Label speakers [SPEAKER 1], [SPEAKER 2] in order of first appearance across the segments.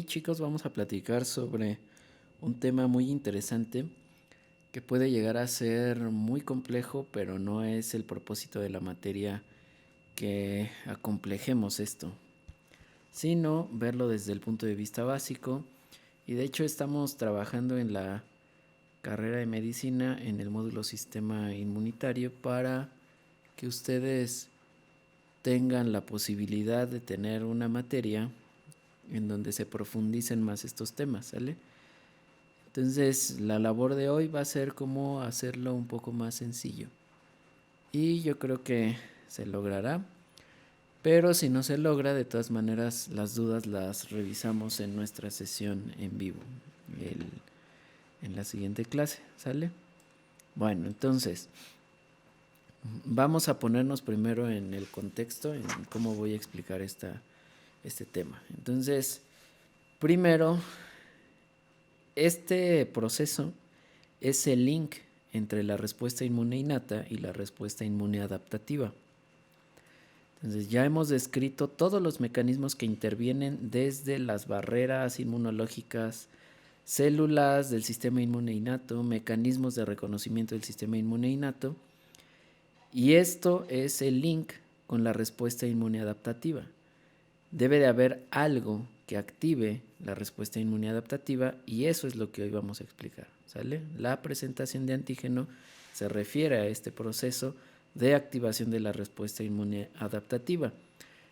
[SPEAKER 1] chicos, vamos a platicar sobre un tema muy interesante que puede llegar a ser muy complejo, pero no es el propósito de la materia que acomplejemos esto, sino verlo desde el punto de vista básico. Y de hecho estamos trabajando en la carrera de medicina en el módulo sistema inmunitario para que ustedes tengan la posibilidad de tener una materia en donde se profundicen más estos temas, ¿sale? Entonces, la labor de hoy va a ser cómo hacerlo un poco más sencillo. Y yo creo que se logrará. Pero si no se logra, de todas maneras, las dudas las revisamos en nuestra sesión en vivo, en la siguiente clase, ¿sale? Bueno, entonces, vamos a ponernos primero en el contexto, en cómo voy a explicar este tema. Entonces, primero, este proceso es el link entre la respuesta inmune innata y la respuesta inmune adaptativa. Entonces ya hemos descrito todos los mecanismos que intervienen desde las barreras inmunológicas, células del sistema inmune innato, mecanismos de reconocimiento del sistema inmune innato, y esto es el link con la respuesta inmune adaptativa. Debe de haber algo que active la respuesta inmune adaptativa y eso es lo que hoy vamos a explicar, ¿sale? La presentación de antígeno se refiere a este proceso de activación de la respuesta inmune adaptativa.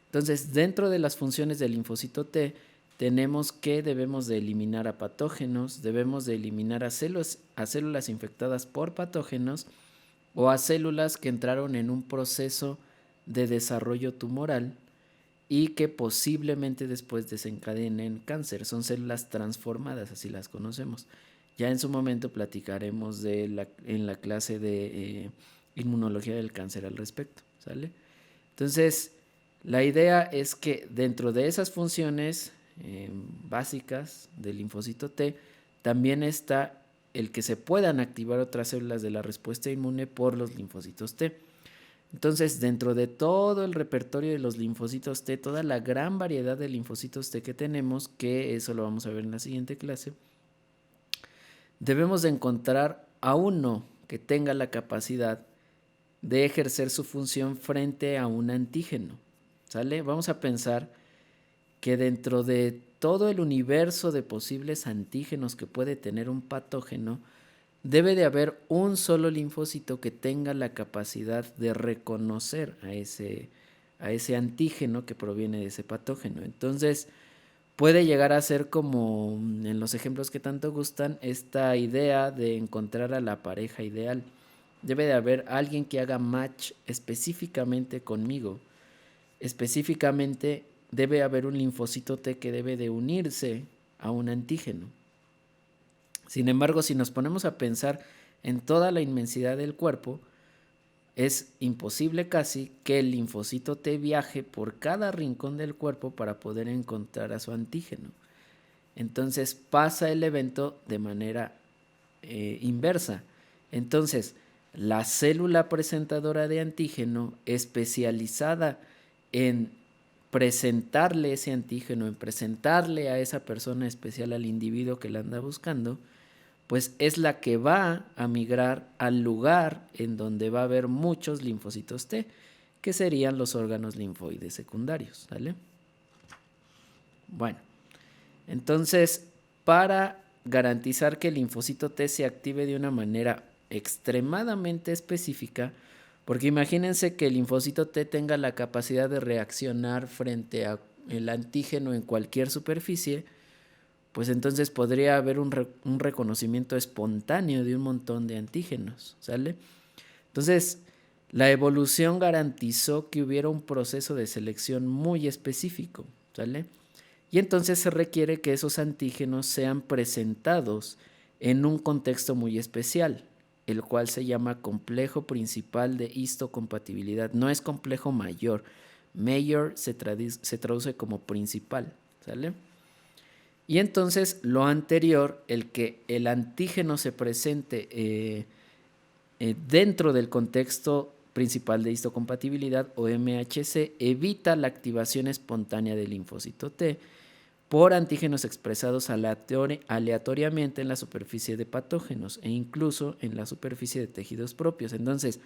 [SPEAKER 1] Entonces, dentro de las funciones del linfocito T, tenemos que debemos de eliminar a patógenos, debemos de eliminar a células infectadas por patógenos o a células que entraron en un proceso de desarrollo tumoral y que posiblemente después desencadenen cáncer. Son células transformadas, así las conocemos. Ya en su momento platicaremos en la clase de inmunología del cáncer al respecto, ¿sale? Entonces, la idea es que dentro de esas funciones básicas del linfocito T, también está el que se puedan activar otras células de la respuesta inmune por los linfocitos T. Entonces, dentro de todo el repertorio de los linfocitos T, toda la gran variedad de linfocitos T que tenemos, que eso lo vamos a ver en la siguiente clase, debemos de encontrar a uno que tenga la capacidad de ejercer su función frente a un antígeno, ¿sale? Vamos a pensar que dentro de todo el universo de posibles antígenos que puede tener un patógeno, debe de haber un solo linfocito que tenga la capacidad de reconocer a ese antígeno que proviene de ese patógeno. Entonces, puede llegar a ser como en los ejemplos que tanto gustan, esta idea de encontrar a la pareja ideal. Debe de haber alguien que haga match específicamente conmigo. Específicamente debe haber un linfocito T que debe de unirse a un antígeno. Sin embargo, si nos ponemos a pensar en toda la inmensidad del cuerpo, es imposible casi que el linfocito T viaje por cada rincón del cuerpo para poder encontrar a su antígeno. Entonces pasa el evento de manera inversa. Entonces, la célula presentadora de antígeno especializada en presentarle ese antígeno, en presentarle a esa persona especial, al individuo que la anda buscando, pues es la que va a migrar al lugar en donde va a haber muchos linfocitos T, que serían los órganos linfoides secundarios, ¿vale? Bueno, entonces, para garantizar que el linfocito T se active de una manera extremadamente específica, porque imagínense que el linfocito T tenga la capacidad de reaccionar frente a el antígeno en cualquier superficie, pues entonces podría haber un reconocimiento espontáneo de un montón de antígenos, ¿sale? Entonces, la evolución garantizó que hubiera un proceso de selección muy específico, ¿sale? Y entonces se requiere que esos antígenos sean presentados en un contexto muy especial, el cual se llama complejo principal de histocompatibilidad. No es complejo mayor. Mayor se traduce como principal, ¿sale? Y entonces lo anterior, el que el antígeno se presente dentro del contexto principal de histocompatibilidad o MHC, evita la activación espontánea del linfocito T, por antígenos expresados aleatoriamente en la superficie de patógenos e incluso en la superficie de tejidos propios. Entonces,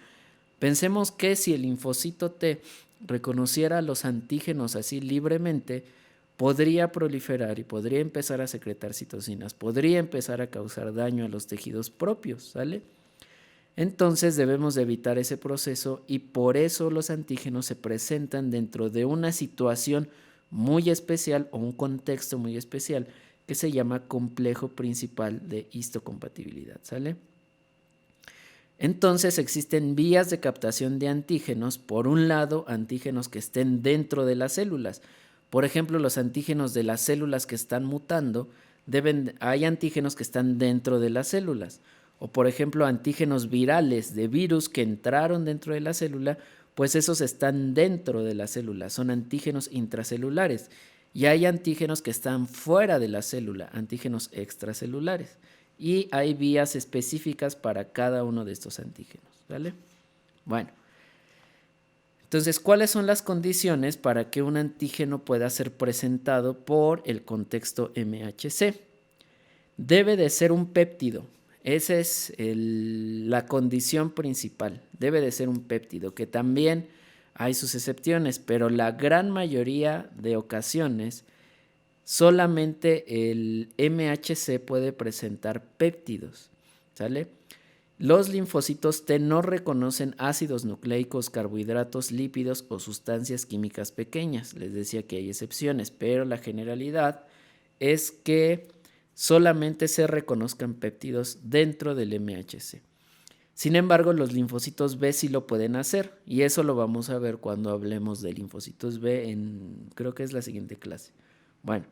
[SPEAKER 1] pensemos que si el linfocito T reconociera los antígenos así libremente, podría proliferar y podría empezar a secretar citocinas, podría empezar a causar daño a los tejidos propios, ¿sale? Entonces debemos de evitar ese proceso y por eso los antígenos se presentan dentro de una situación muy especial o un contexto muy especial que se llama complejo principal de histocompatibilidad, ¿sale? Entonces existen vías de captación de antígenos, por un lado antígenos que estén dentro de las células, por ejemplo los antígenos de las células que están mutando, hay antígenos que están dentro de las células, o por ejemplo antígenos virales de virus que entraron dentro de la célula, pues esos están dentro de la célula, son antígenos intracelulares, y hay antígenos que están fuera de la célula, antígenos extracelulares. Y hay vías específicas para cada uno de estos antígenos, ¿vale? Bueno, entonces, ¿cuáles son las condiciones para que un antígeno pueda ser presentado por el contexto MHC? Debe de ser un péptido, esa es la condición principal, debe de ser un péptido, que también hay sus excepciones, pero la gran mayoría de ocasiones solamente el MHC puede presentar péptidos, ¿sale? Los linfocitos T no reconocen ácidos nucleicos, carbohidratos, lípidos o sustancias químicas pequeñas. Les decía que hay excepciones, pero la generalidad es que solamente se reconozcan péptidos dentro del MHC. Sin embargo, los linfocitos B sí lo pueden hacer y eso lo vamos a ver cuando hablemos de linfocitos B creo que es la siguiente clase. Bueno,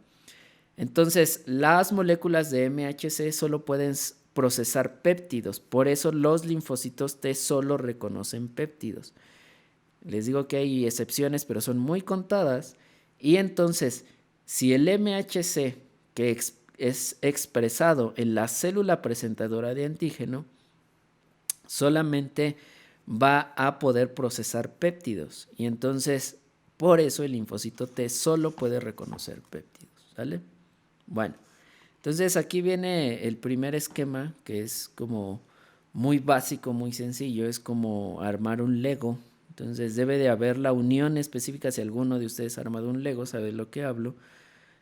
[SPEAKER 1] entonces las moléculas de MHC solo pueden procesar péptidos, por eso los linfocitos T solo reconocen péptidos. Les digo que hay excepciones, pero son muy contadas, y entonces si el MHC que es expresado en la célula presentadora de antígeno, solamente va a poder procesar péptidos, y entonces por eso el linfocito T solo puede reconocer péptidos, ¿vale? Bueno, entonces aquí viene el primer esquema, que es como muy básico, muy sencillo, es como armar un Lego. Entonces debe de haber la unión específica, si alguno de ustedes ha armado un Lego, sabe lo que hablo,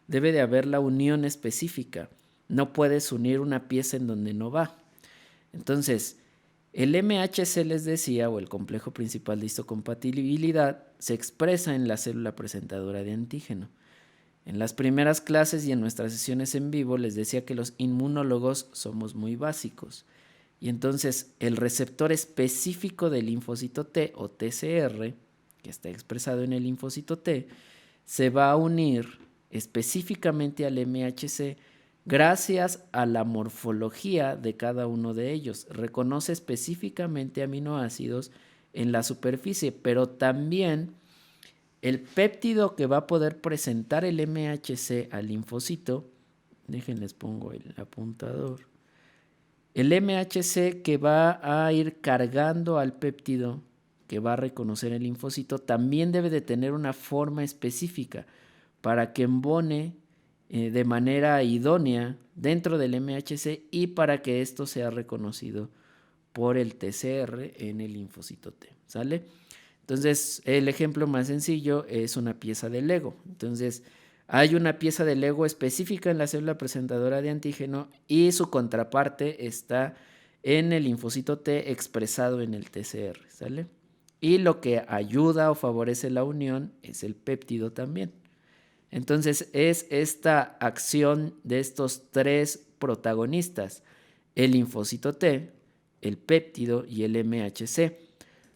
[SPEAKER 1] debe de haber la unión específica, no puedes unir una pieza en donde no va. Entonces, el MHC les decía, o el complejo principal de histocompatibilidad, se expresa en la célula presentadora de antígeno. En las primeras clases y en nuestras sesiones en vivo les decía que los inmunólogos somos muy básicos. Y entonces el receptor específico del linfocito T o TCR, que está expresado en el linfocito T, se va a unir específicamente al MHC gracias a la morfología de cada uno de ellos. Reconoce específicamente aminoácidos en la superficie, pero también el péptido que va a poder presentar el MHC al linfocito, déjenles pongo el apuntador, el MHC que va a ir cargando al péptido que va a reconocer el linfocito también debe de tener una forma específica para que embone de manera idónea dentro del MHC y para que esto sea reconocido por el TCR en el linfocito T, ¿sale? Entonces, el ejemplo más sencillo es una pieza de Lego. Entonces, hay una pieza de Lego específica en la célula presentadora de antígeno y su contraparte está en el linfocito T expresado en el TCR, ¿sale? Y lo que ayuda o favorece la unión es el péptido también. Entonces, es esta acción de estos tres protagonistas, el linfocito T, el péptido y el MHC.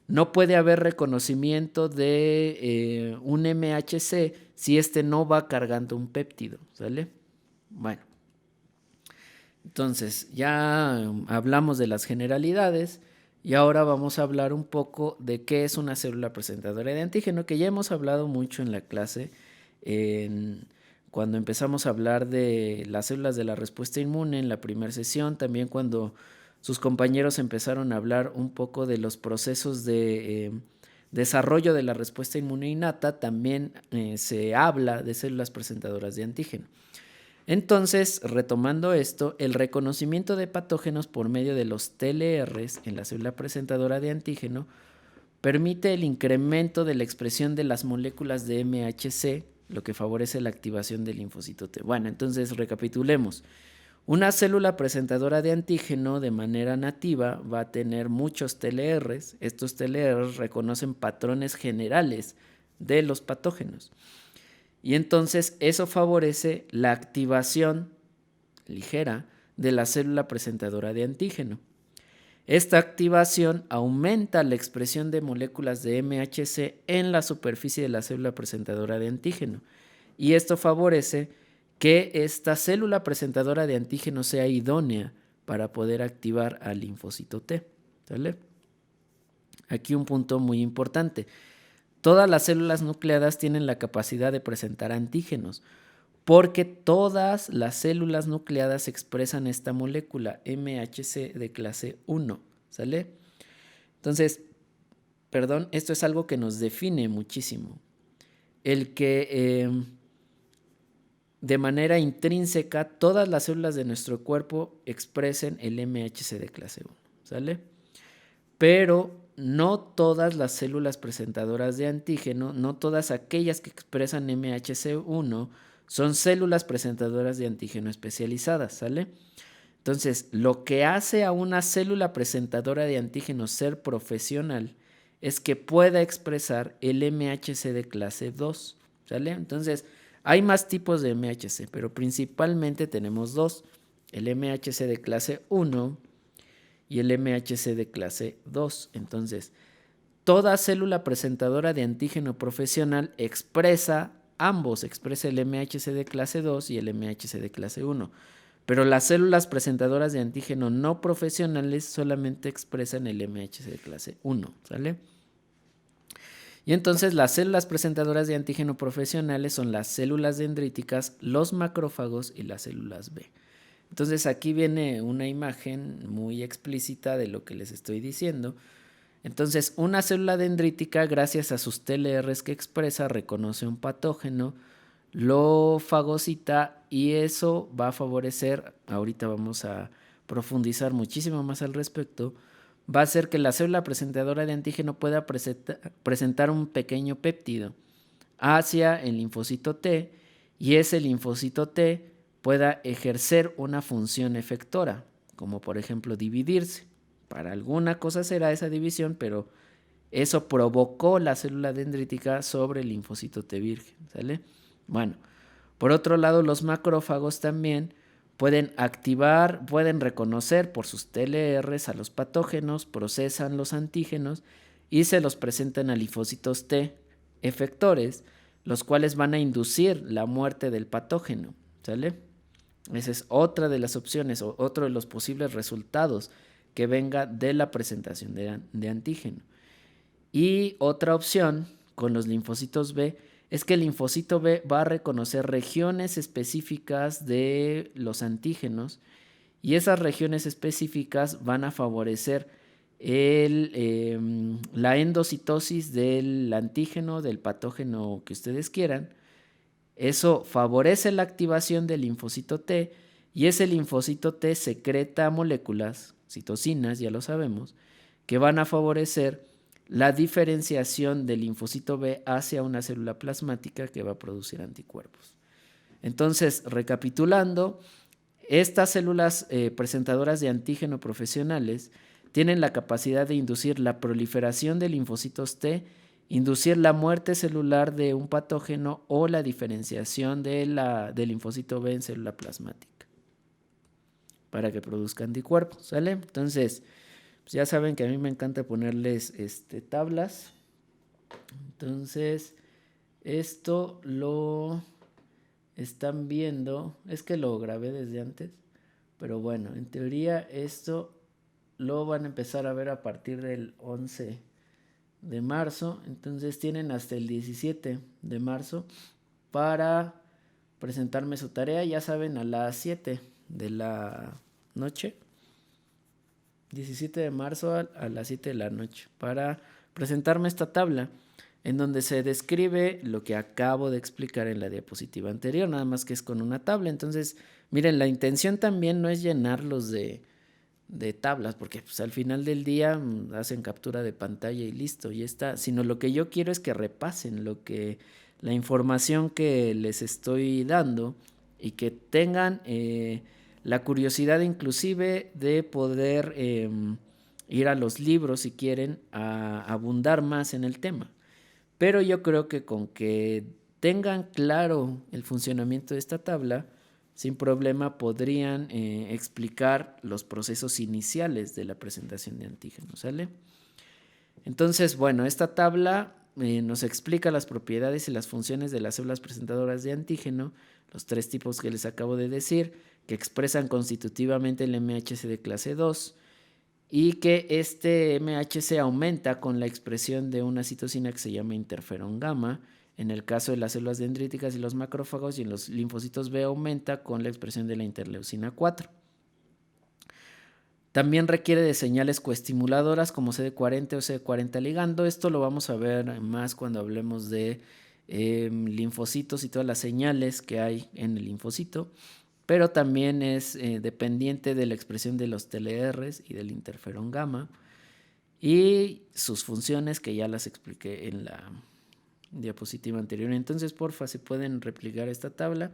[SPEAKER 1] No puede haber reconocimiento de un MHC si este no va cargando un péptido, ¿sale? Bueno, entonces ya hablamos de las generalidades y ahora vamos a hablar un poco de qué es una célula presentadora de antígeno, que ya hemos hablado mucho en la clase cuando empezamos a hablar de las células de la respuesta inmune en la primera sesión, también cuando sus compañeros empezaron a hablar un poco de los procesos de desarrollo de la respuesta inmune innata también se habla de células presentadoras de antígeno. Entonces, retomando esto, el reconocimiento de patógenos por medio de los TLRs en la célula presentadora de antígeno permite el incremento de la expresión de las moléculas de MHC, lo que favorece la activación del linfocito T. Bueno, entonces recapitulemos. Una célula presentadora de antígeno de manera nativa va a tener muchos TLRs. Estos TLRs reconocen patrones generales de los patógenos. Y entonces eso favorece la activación ligera de la célula presentadora de antígeno. Esta activación aumenta la expresión de moléculas de MHC en la superficie de la célula presentadora de antígeno. Y esto favorece que esta célula presentadora de antígeno sea idónea para poder activar al linfocito T. ¿Sale? Aquí un punto muy importante. Todas las células nucleadas tienen la capacidad de presentar antígenos, porque todas las células nucleadas expresan esta molécula MHC de clase 1, ¿sale? Entonces, esto es algo que nos define muchísimo. El que de manera intrínseca todas las células de nuestro cuerpo expresen el MHC de clase 1, ¿sale? Pero no todas las células presentadoras de antígeno, no todas aquellas que expresan MHC1 son células presentadoras de antígeno especializadas, ¿sale? Entonces, lo que hace a una célula presentadora de antígeno ser profesional es que pueda expresar el MHC de clase 2, ¿sale? Entonces, hay más tipos de MHC, pero principalmente tenemos dos, el MHC de clase 1 y el MHC de clase 2. Entonces, toda célula presentadora de antígeno profesional expresa ambos, expresa el MHC de clase 2 y el MHC de clase 1. Pero las células presentadoras de antígeno no profesionales solamente expresan el MHC de clase 1, ¿sale? Y entonces las células presentadoras de antígeno profesionales son las células dendríticas, los macrófagos y las células B. Entonces aquí viene una imagen muy explícita de lo que les estoy diciendo. Entonces una célula dendrítica, gracias a sus TLRs que expresa, reconoce un patógeno, lo fagocita y eso va a favorecer, ahorita vamos a profundizar muchísimo más al respecto, va a hacer que la célula presentadora de antígeno pueda presentar un pequeño péptido hacia el linfocito T y ese linfocito T pueda ejercer una función efectora, como por ejemplo dividirse. Para alguna cosa será esa división, pero eso provocó la célula dendrítica sobre el linfocito T virgen, ¿sale? Bueno, por otro lado, los macrófagos también pueden activar, pueden reconocer por sus TLRs a los patógenos, procesan los antígenos y se los presentan a linfocitos T efectores, los cuales van a inducir la muerte del patógeno, ¿sale? Esa es otra de las opciones o otro de los posibles resultados que venga de la presentación de antígeno. Y otra opción con los linfocitos B es que el linfocito B va a reconocer regiones específicas de los antígenos y esas regiones específicas van a favorecer la endocitosis del antígeno, del patógeno que ustedes quieran. Eso favorece la activación del linfocito T y ese linfocito T secreta moléculas, citocinas, ya lo sabemos, que van a favorecer la diferenciación del linfocito B hacia una célula plasmática que va a producir anticuerpos. Entonces, recapitulando, estas células presentadoras de antígeno profesionales tienen la capacidad de inducir la proliferación de linfocitos T, inducir la muerte celular de un patógeno o la diferenciación del linfocito B en célula plasmática para que produzca anticuerpos, ¿sale? Entonces, pues ya saben que a mí me encanta ponerles tablas. Entonces, esto lo están viendo, es que lo grabé desde antes, pero bueno, en teoría esto lo van a empezar a ver a partir del 11 de marzo, entonces tienen hasta el 17 de marzo para presentarme su tarea, ya saben, a las 7 de la noche, 17 de marzo a las 7 de la noche, para presentarme esta tabla en donde se describe lo que acabo de explicar en la diapositiva anterior, nada más que es con una tabla. Entonces, miren, la intención también no es llenarlos de tablas, porque pues, al final del día hacen captura de pantalla y listo, y está, sino lo que yo quiero es que repasen la información que les estoy dando y que tengan la curiosidad inclusive de poder ir a los libros si quieren a abundar más en el tema. Pero yo creo que con que tengan claro el funcionamiento de esta tabla, sin problema podrían explicar los procesos iniciales de la presentación de antígenos, ¿sale? Entonces, bueno, esta tabla nos explica las propiedades y las funciones de las células presentadoras de antígeno, los 3 tipos que les acabo de decir, que expresan constitutivamente el MHC de clase 2 y que este MHC aumenta con la expresión de una citocina que se llama interferón gamma, en el caso de las células dendríticas y los macrófagos, y en los linfocitos B aumenta con la expresión de la interleucina 4. También requiere de señales coestimuladoras como CD40 o CD40 ligando. Esto lo vamos a ver más cuando hablemos de linfocitos y todas las señales que hay en el linfocito. Pero también es dependiente de la expresión de los TLRs y del interferón gamma y sus funciones que ya las expliqué en la diapositiva anterior. Entonces, porfa, se pueden replicar esta tabla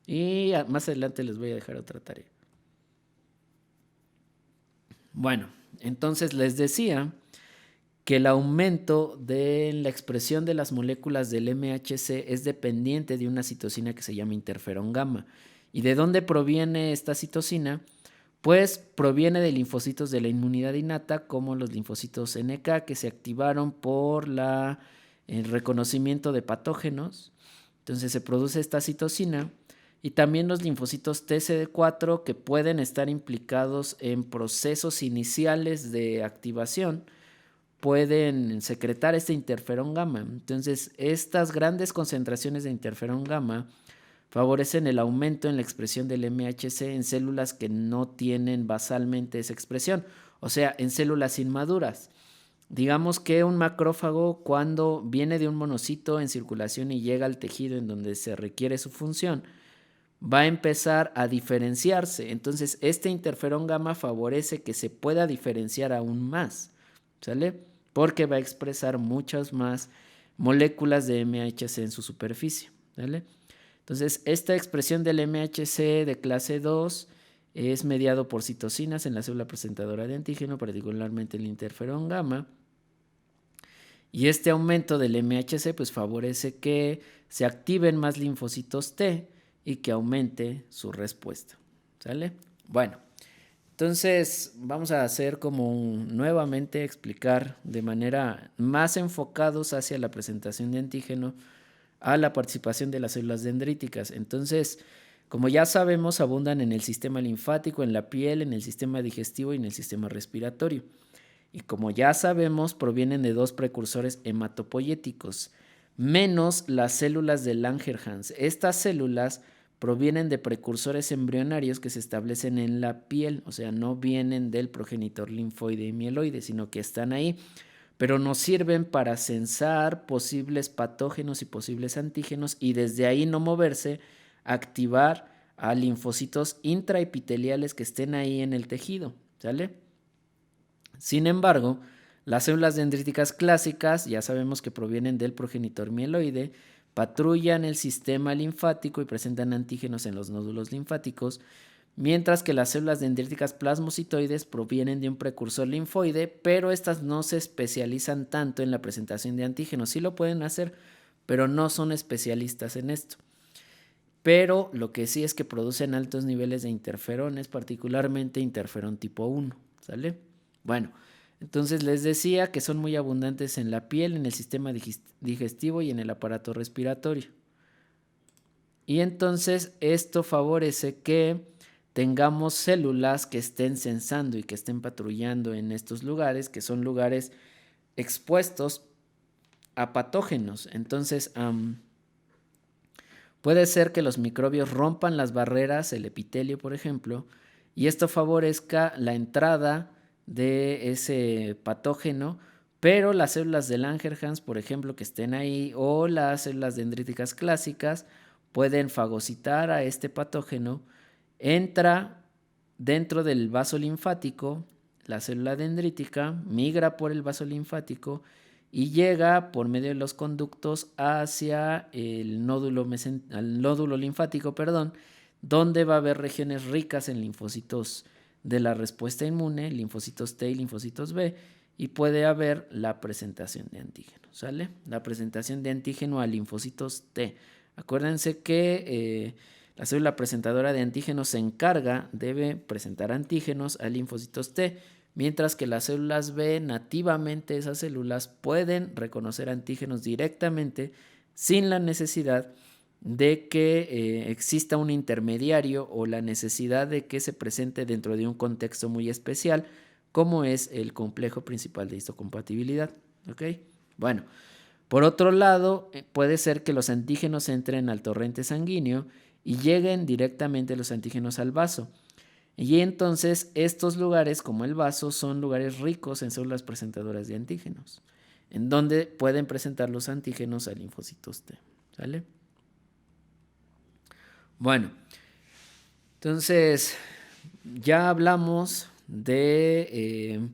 [SPEAKER 1] y más adelante les voy a dejar otra tarea. Bueno, entonces les decía que el aumento de la expresión de las moléculas del MHC es dependiente de una citocina que se llama interferón gamma. ¿Y de dónde proviene esta citocina? Pues proviene de linfocitos de la inmunidad innata, como los linfocitos NK, que se activaron por el reconocimiento de patógenos. Entonces se produce esta citocina. Y también los linfocitos TCD4 que pueden estar implicados en procesos iniciales de activación pueden secretar este interferón gamma. Entonces, estas grandes concentraciones de interferón gamma favorecen el aumento en la expresión del MHC en células que no tienen basalmente esa expresión, o sea, en células inmaduras. Digamos que un macrófago, cuando viene de un monocito en circulación y llega al tejido en donde se requiere su función, va a empezar a diferenciarse. Entonces, este interferón gamma favorece que se pueda diferenciar aún más, ¿sale? Porque va a expresar muchas más moléculas de MHC en su superficie, ¿sale? Entonces, esta expresión del MHC de clase 2 es mediado por citocinas en la célula presentadora de antígeno, particularmente el interferón gamma. Y este aumento del MHC pues favorece que se activen más linfocitos T y que aumente su respuesta, ¿sale? Bueno, entonces vamos a hacer como nuevamente explicar de manera más enfocados hacia la presentación de antígeno a la participación de las células dendríticas. Entonces, como ya sabemos, abundan en el sistema linfático, en la piel, en el sistema digestivo y en el sistema respiratorio. Y como ya sabemos, provienen de 2 precursores hematopoyéticos, menos las células de Langerhans. Estas células provienen de precursores embrionarios que se establecen en la piel, o sea, no vienen del progenitor linfoide y mieloide, sino que están ahí, pero nos sirven para censar posibles patógenos y posibles antígenos y desde ahí no moverse, activar a linfocitos intraepiteliales que estén ahí en el tejido, ¿sale? Sin embargo, las células dendríticas clásicas, ya sabemos que provienen del progenitor mieloide, patrullan el sistema linfático y presentan antígenos en los nódulos linfáticos, mientras que las células dendríticas plasmocitoides provienen de un precursor linfoide, pero estas no se especializan tanto en la presentación de antígenos. Sí lo pueden hacer, pero no son especialistas en esto. Pero lo que sí es que producen altos niveles de interferones, particularmente interferón tipo 1, ¿sale? Bueno, entonces les decía que son muy abundantes en la piel, en el sistema digestivo y en el aparato respiratorio. Y entonces esto favorece que tengamos células que estén censando y que estén patrullando en estos lugares, que son lugares expuestos a patógenos. Entonces, puede ser que los microbios rompan las barreras, el epitelio, por ejemplo, y esto favorezca la entrada de ese patógeno Pero las células de Langerhans, por ejemplo, que estén ahí, o las células dendríticas clásicas, pueden fagocitar a este patógeno, entra dentro del vaso linfático, la célula dendrítica migra por el vaso linfático y llega por medio de los conductos hacia el nódulo linfático, donde va a haber regiones ricas en linfocitos de la respuesta inmune, linfocitos T y linfocitos B, y puede haber la presentación de antígeno, ¿sale? La presentación de antígeno a linfocitos T. Acuérdense que la célula presentadora de antígenos debe presentar antígenos a linfocitos T, mientras que las células B, nativamente esas células pueden reconocer antígenos directamente sin la necesidad de que exista un intermediario o la necesidad de que se presente dentro de un contexto muy especial, como es el complejo principal de histocompatibilidad. ¿Ok? Bueno, por otro lado, puede ser que los antígenos entren al torrente sanguíneo y lleguen directamente los antígenos al vaso. Y entonces estos lugares, como el vaso, son lugares ricos en células presentadoras de antígenos, en donde pueden presentar los antígenos a linfocitos T. ¿Sale? Bueno, entonces ya hablamos de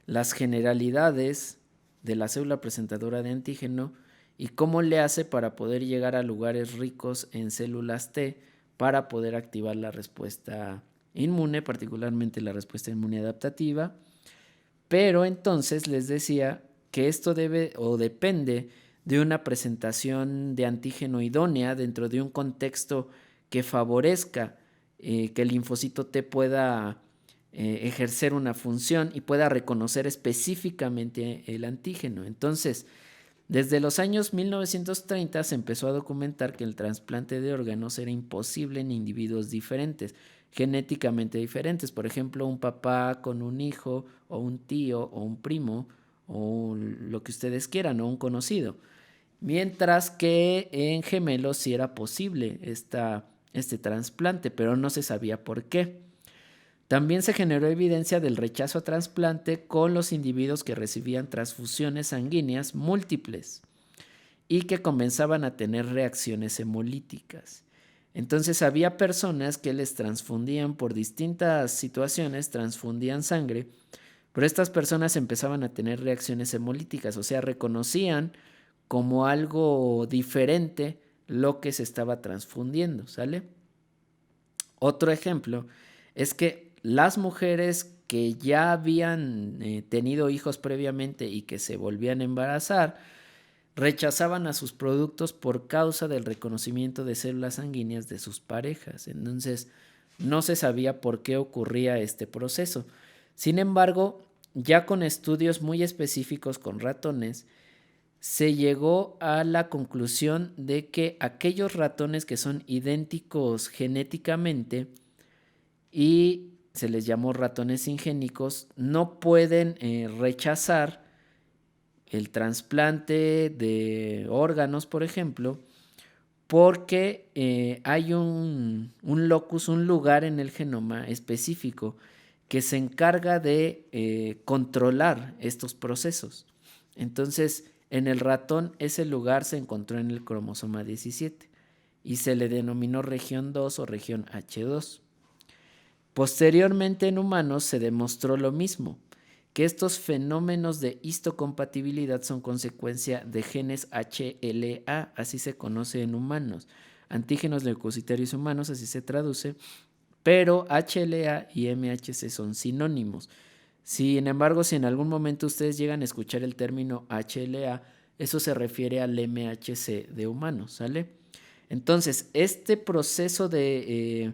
[SPEAKER 1] las generalidades de la célula presentadora de antígeno y cómo le hace para poder llegar a lugares ricos en células T para poder activar la respuesta inmune, particularmente la respuesta inmune adaptativa. Pero entonces les decía que esto debe o depende de una presentación de antígeno idónea dentro de un contexto que favorezca que el linfocito T pueda ejercer una función y pueda reconocer específicamente el antígeno. Entonces, desde los años 1930 se empezó a documentar que el trasplante de órganos era imposible en individuos diferentes, genéticamente diferentes. Por ejemplo, un papá con un hijo o un tío o un primo o lo que ustedes quieran o un conocido. Mientras que en gemelos sí era posible este trasplante, pero no se sabía por qué. También se generó evidencia del rechazo a trasplante con los individuos que recibían transfusiones sanguíneas múltiples y que comenzaban a tener reacciones hemolíticas. Entonces había personas que les transfundían por distintas situaciones, transfundían sangre, pero estas personas empezaban a tener reacciones hemolíticas, o sea, reconocían como algo diferente lo que se estaba transfundiendo, ¿sale? Otro ejemplo es que las mujeres que ya habían tenido hijos previamente y que se volvían a embarazar, rechazaban a sus productos por causa del reconocimiento de células sanguíneas de sus parejas. Entonces, no se sabía por qué ocurría este proceso. Sin embargo, ya con estudios muy específicos con ratones, se llegó a la conclusión de que aquellos ratones que son idénticos genéticamente y se les llamó ratones ingénicos, no pueden rechazar el trasplante de órganos, por ejemplo, porque hay un locus, un lugar en el genoma específico que se encarga de controlar estos procesos. Entonces, en el ratón ese lugar se encontró en el cromosoma 17 y se le denominó región 2 o región H2. Posteriormente en humanos se demostró lo mismo, que estos fenómenos de histocompatibilidad son consecuencia de genes HLA, así se conoce en humanos, antígenos leucocitarios humanos, así se traduce, pero HLA y MHC son sinónimos. Sin embargo, si en algún momento ustedes llegan a escuchar el término HLA, eso se refiere al MHC de humanos, ¿sale? Entonces, este proceso de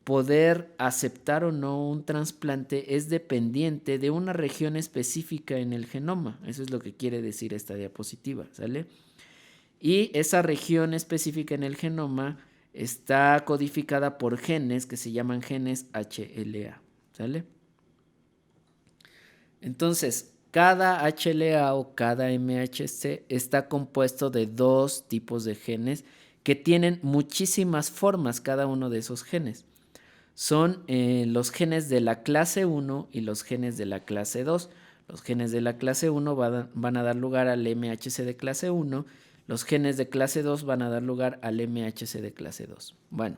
[SPEAKER 1] poder aceptar o no un trasplante es dependiente de una región específica en el genoma. Eso es lo que quiere decir esta diapositiva, ¿sale? Y esa región específica en el genoma está codificada por genes que se llaman genes HLA, ¿sale? Entonces, cada HLA o cada MHC está compuesto de dos tipos de genes que tienen muchísimas formas cada uno de esos genes. Son los genes de la clase 1 y los genes de la clase 2. Los genes de la clase 1 van a dar lugar al MHC de clase 1, los genes de clase 2 van a dar lugar al MHC de clase 2. Bueno,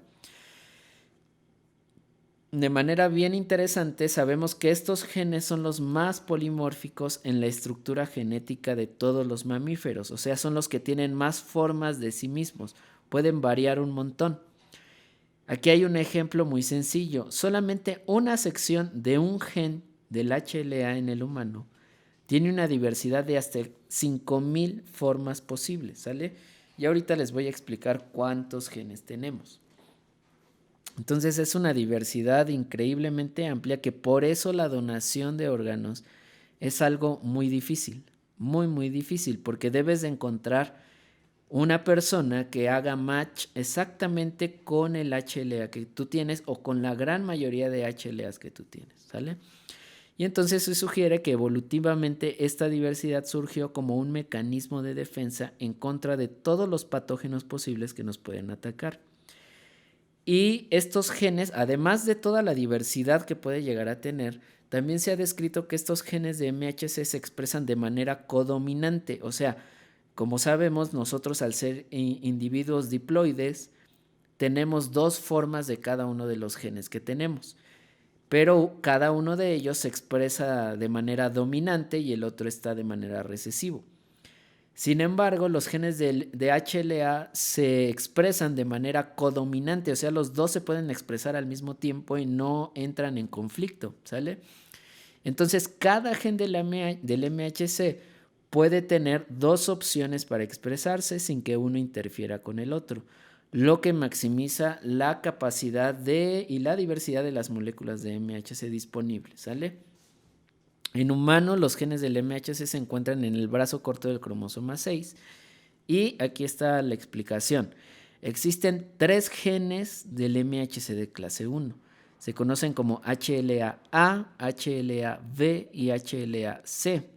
[SPEAKER 1] de manera bien interesante, sabemos que estos genes son los más polimórficos en la estructura genética de todos los mamíferos, o sea, son los que tienen más formas de sí mismos, pueden variar un montón. Aquí hay un ejemplo muy sencillo, solamente una sección de un gen del HLA en el humano tiene una diversidad de hasta 5000 formas posibles, ¿sale? Y ahorita les voy a explicar cuántos genes tenemos. Entonces es una diversidad increíblemente amplia que por eso la donación de órganos es algo muy difícil, muy difícil, porque debes de encontrar una persona que haga match exactamente con el HLA que tú tienes o con la gran mayoría de HLAs que tú tienes, ¿sale? Y entonces se sugiere que evolutivamente esta diversidad surgió como un mecanismo de defensa en contra de todos los patógenos posibles que nos pueden atacar. Y estos genes, además de toda la diversidad que puede llegar a tener, también se ha descrito que estos genes de MHC se expresan de manera codominante. O sea, como sabemos, nosotros al ser individuos diploides, tenemos dos formas de cada uno de los genes que tenemos. Pero cada uno de ellos se expresa de manera dominante y el otro está de manera recesivo. Sin embargo, los genes de HLA se expresan de manera codominante, o sea, los dos se pueden expresar al mismo tiempo y no entran en conflicto, ¿sale? Entonces, cada gen del MHC puede tener dos opciones para expresarse sin que uno interfiera con el otro, lo que maximiza la capacidad y la diversidad de las moléculas de MHC disponibles, ¿sale? En humano, los genes del MHC se encuentran en el brazo corto del cromosoma 6 y aquí está la explicación. Existen 3 genes del MHC de clase 1. Se conocen como HLA-A, HLA-B y HLA-C.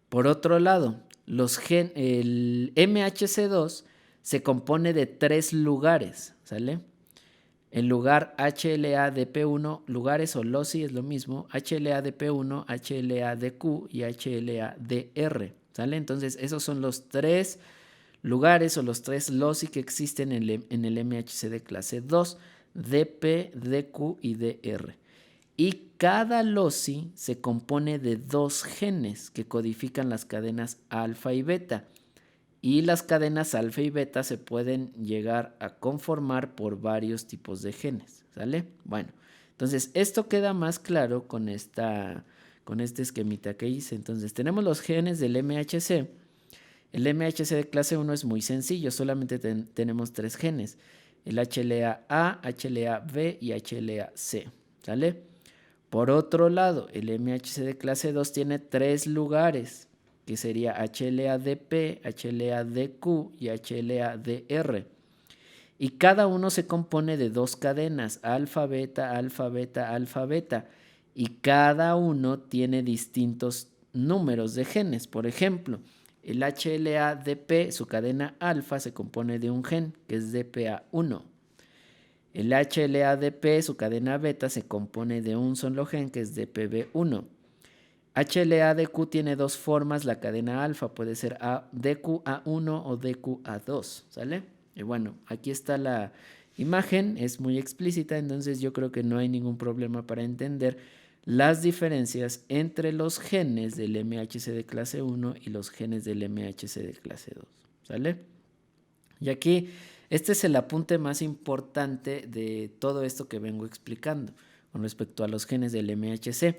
[SPEAKER 1] Por otro lado, el MHC2 se compone de 3 lugares, ¿sale? El lugar HLA-DP1, lugares o loci es lo mismo, HLA-DP1, HLA-DQ y HLA-DR, ¿sale? Entonces esos son los 3 lugares o los 3 loci que existen en el MHC de clase 2, DP, DQ y DR. Y cada loci se compone de 2 genes que codifican las cadenas alfa y beta. Y las cadenas alfa y beta se pueden llegar a conformar por varios tipos de genes, ¿sale? Bueno, entonces esto queda más claro con este esquemita que hice. Entonces tenemos los genes del MHC. El MHC de clase 1 es muy sencillo, solamente tenemos 3 genes. El HLA-A, HLA-B y HLA-C, ¿sale? Por otro lado, el MHC de clase 2 tiene 3 lugares, que sería HLA-DP, HLA-DQ y HLA-DR. Y cada uno se compone de 2 cadenas, alfa, beta, alfa, beta, alfa, beta. Y cada uno tiene distintos números de genes. Por ejemplo, el HLA-DP, su cadena alfa, se compone de un gen, que es DPA1. El HLA-DP, su cadena beta, se compone de un solo gen, que es DPB1. HLA-DQ tiene 2 formas, la cadena alfa puede ser DQA1 o DQA2, ¿sale? Y bueno, aquí está la imagen, es muy explícita, entonces yo creo que no hay ningún problema para entender las diferencias entre los genes del MHC de clase 1 y los genes del MHC de clase 2, ¿sale? Y aquí, este es el apunte más importante de todo esto que vengo explicando con respecto a los genes del MHC.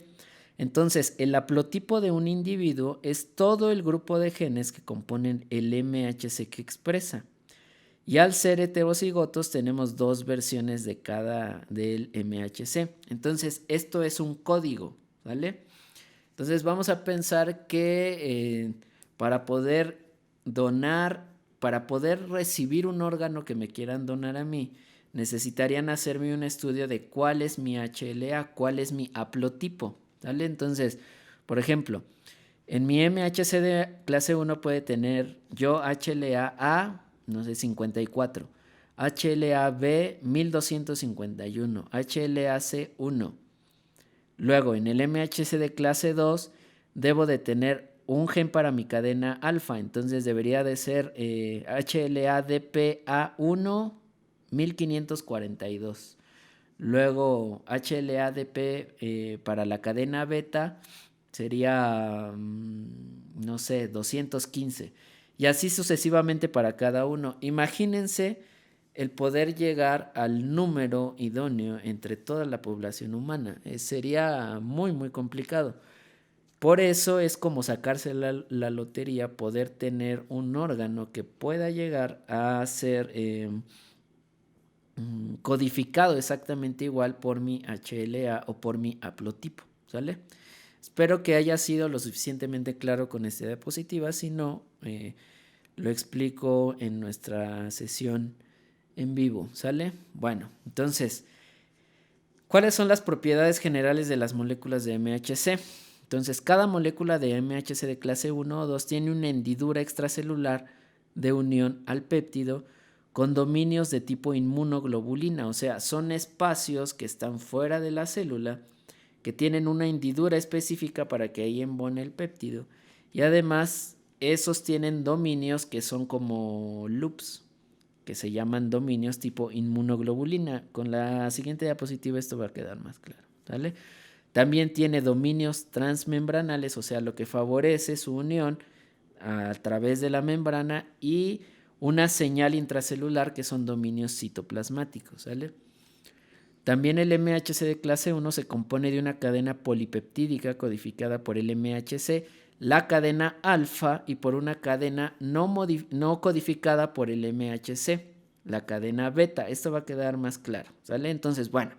[SPEAKER 1] Entonces, el haplotipo de un individuo es todo el grupo de genes que componen el MHC que expresa. Y al ser heterocigotos tenemos 2 versiones de cada del MHC. Entonces, esto es un código, ¿vale? Entonces, vamos a pensar que para poder recibir un órgano que me quieran donar a mí, necesitarían hacerme un estudio de cuál es mi HLA, cuál es mi haplotipo, ¿vale? Entonces, por ejemplo, en mi MHC de clase 1 puede tener yo HLA-A, no sé, 54, HLA-B 1251, HLA-C 1. Luego, en el MHC de clase 2 debo de tener un gen para mi cadena alfa, entonces debería de ser HLA-DPA1 1542. Luego HLA-DP para la cadena beta sería, no sé, 215. Y así sucesivamente para cada uno. Imagínense el poder llegar al número idóneo entre toda la población humana. Sería muy, muy complicado. Por eso es como sacarse la lotería, poder tener un órgano que pueda llegar a ser codificado exactamente igual por mi HLA o por mi haplotipo, ¿sale? Espero que haya sido lo suficientemente claro con esta diapositiva, si no, lo explico en nuestra sesión en vivo, ¿sale? Bueno, entonces, ¿cuáles son las propiedades generales de las moléculas de MHC? Entonces, cada molécula de MHC de clase 1 o 2 tiene una hendidura extracelular de unión al péptido con dominios de tipo inmunoglobulina, o sea, son espacios que están fuera de la célula, que tienen una hendidura específica para que ahí embone el péptido, y además esos tienen dominios que son como loops, que se llaman dominios tipo inmunoglobulina. Con la siguiente diapositiva esto va a quedar más claro, ¿vale? También tiene dominios transmembranales, o sea, lo que favorece su unión a través de la membrana, y una señal intracelular que son dominios citoplasmáticos, ¿vale? También el MHC de clase 1 se compone de una cadena polipeptídica codificada por el MHC, la cadena alfa, y por una cadena no codificada por el MHC, la cadena beta. Esto va a quedar más claro, ¿sale? Entonces, bueno,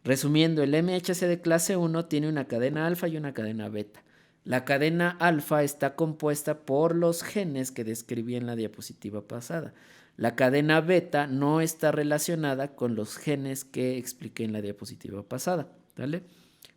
[SPEAKER 1] resumiendo, el MHC de clase 1 tiene una cadena alfa y una cadena beta. La cadena alfa está compuesta por los genes que describí en la diapositiva pasada. La cadena beta no está relacionada con los genes que expliqué en la diapositiva pasada, ¿vale?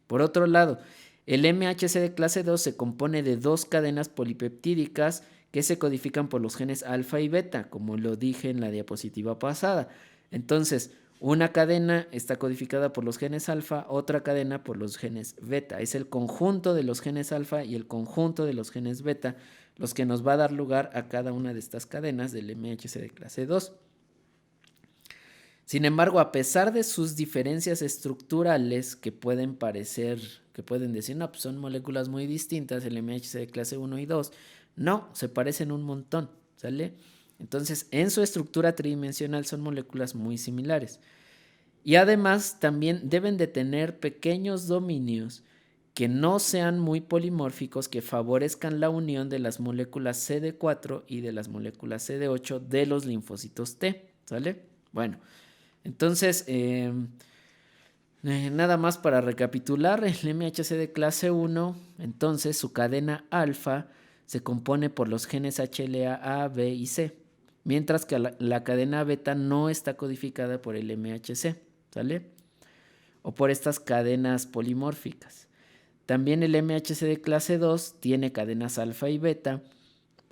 [SPEAKER 1] Por otro lado, el MHC de clase 2 se compone de dos cadenas polipeptídicas que se codifican por los genes alfa y beta, como lo dije en la diapositiva pasada. Entonces, una cadena está codificada por los genes alfa, otra cadena por los genes beta. Es el conjunto de los genes alfa y el conjunto de los genes beta los que nos va a dar lugar a cada una de estas cadenas del MHC de clase 2. Sin embargo, a pesar de sus diferencias estructurales que pueden parecer, que pueden decir, no, pues son moléculas muy distintas, el MHC de clase 1 y 2, no, se parecen un montón, ¿sale? Entonces, en su estructura tridimensional son moléculas muy similares. Y además también deben de tener pequeños dominios que no sean muy polimórficos, que favorezcan la unión de las moléculas CD4 y de las moléculas CD8 de los linfocitos T, ¿sale? Bueno, entonces, nada más para recapitular, el MHC de clase 1, entonces su cadena alfa se compone por los genes HLA, A, B y C, mientras que la cadena beta no está codificada por el MHC, ¿sale? O por estas cadenas polimórficas. También el MHC de clase 2 tiene cadenas alfa y beta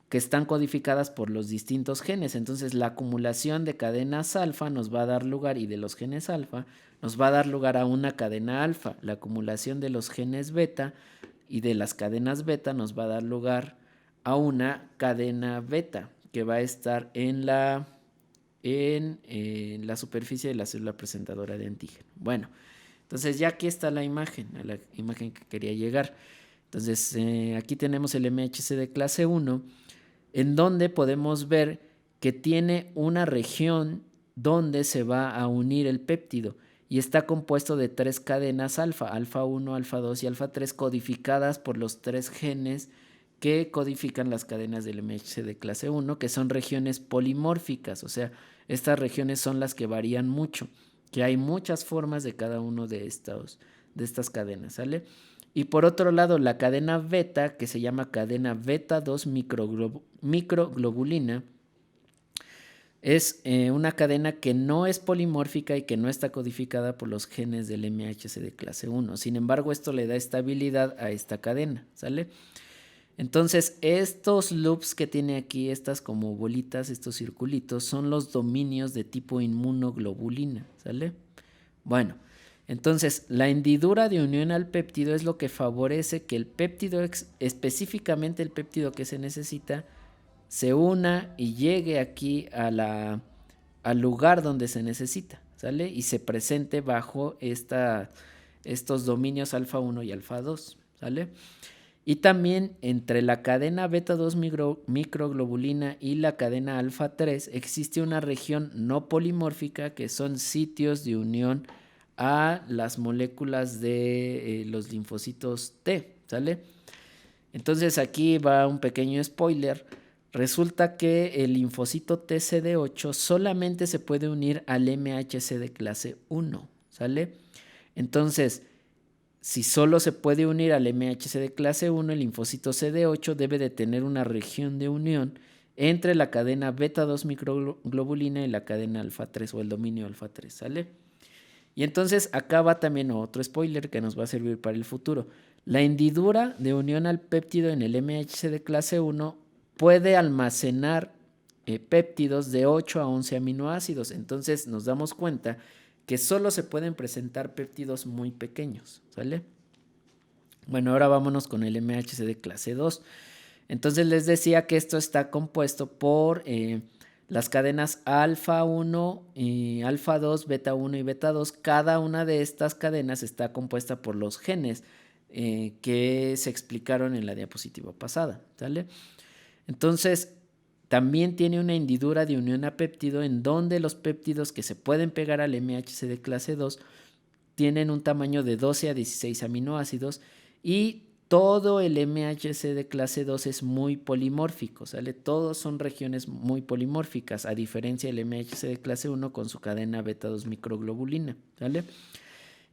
[SPEAKER 1] que están codificadas por los distintos genes. Entonces la acumulación de cadenas alfa nos va a dar lugar, y de los genes alfa, nos va a dar lugar a una cadena alfa. La acumulación de los genes beta y de las cadenas beta nos va a dar lugar a una cadena beta que va a estar en la superficie de la célula presentadora de antígeno. Bueno, entonces ya aquí está la imagen, a la imagen que quería llegar. Entonces aquí tenemos el MHC de clase 1, en donde podemos ver que tiene una región donde se va a unir el péptido y está compuesto de tres cadenas alfa, alfa 1, alfa 2 y alfa 3, codificadas por los tres genes que codifican las cadenas del MHC de clase 1, que son regiones polimórficas, o sea, estas regiones son las que varían mucho, que hay muchas formas de cada uno de estas cadenas, ¿sale? Y por otro lado, la cadena beta, que se llama cadena beta 2 microglobulina, es una cadena que no es polimórfica y que no está codificada por los genes del MHC de clase 1. Sin embargo, esto le da estabilidad a esta cadena, ¿sale? Entonces, estos loops que tiene aquí, estas como bolitas, estos circulitos, son los dominios de tipo inmunoglobulina, ¿sale? Bueno, Entonces, la hendidura de unión al péptido es lo que favorece que el péptido, específicamente el péptido que se necesita, se una y llegue aquí al lugar donde se necesita, ¿sale? Y se presente bajo estos dominios alfa 1 y alfa 2, ¿sale? Y también entre la cadena beta 2 microglobulina y la cadena alfa 3 existe una región no polimórfica que son sitios de unión a las moléculas de los linfocitos T, ¿sale? Entonces aquí va un pequeño spoiler. Resulta que el linfocito TCD8 solamente se puede unir al MHC de clase 1, ¿sale? Entonces, si solo se puede unir al MHC de clase 1, el linfocito CD8 debe de tener una región de unión entre la cadena beta 2 microglobulina y la cadena alfa 3 o el dominio alfa 3, ¿sale? Y entonces acá va también otro spoiler que nos va a servir para el futuro. La hendidura de unión al péptido en el MHC de clase 1 puede almacenar péptidos de 8 a 11 aminoácidos. Entonces nos damos cuenta que solo se pueden presentar péptidos muy pequeños, ¿sale? Bueno, ahora vámonos con el MHC de clase 2. Entonces les decía que esto está compuesto por las cadenas alfa 1, y alfa 2, beta 1 y beta 2. Cada una de estas cadenas está compuesta por los genes que se explicaron en la diapositiva pasada, ¿sale? Entonces, también tiene una hendidura de unión a péptido en donde los péptidos que se pueden pegar al MHC de clase 2 tienen un tamaño de 12 a 16 aminoácidos y todo el MHC de clase 2 es muy polimórfico, ¿sale? Todos son regiones muy polimórficas, a diferencia del MHC de clase 1 con su cadena beta 2 microglobulina, ¿sale?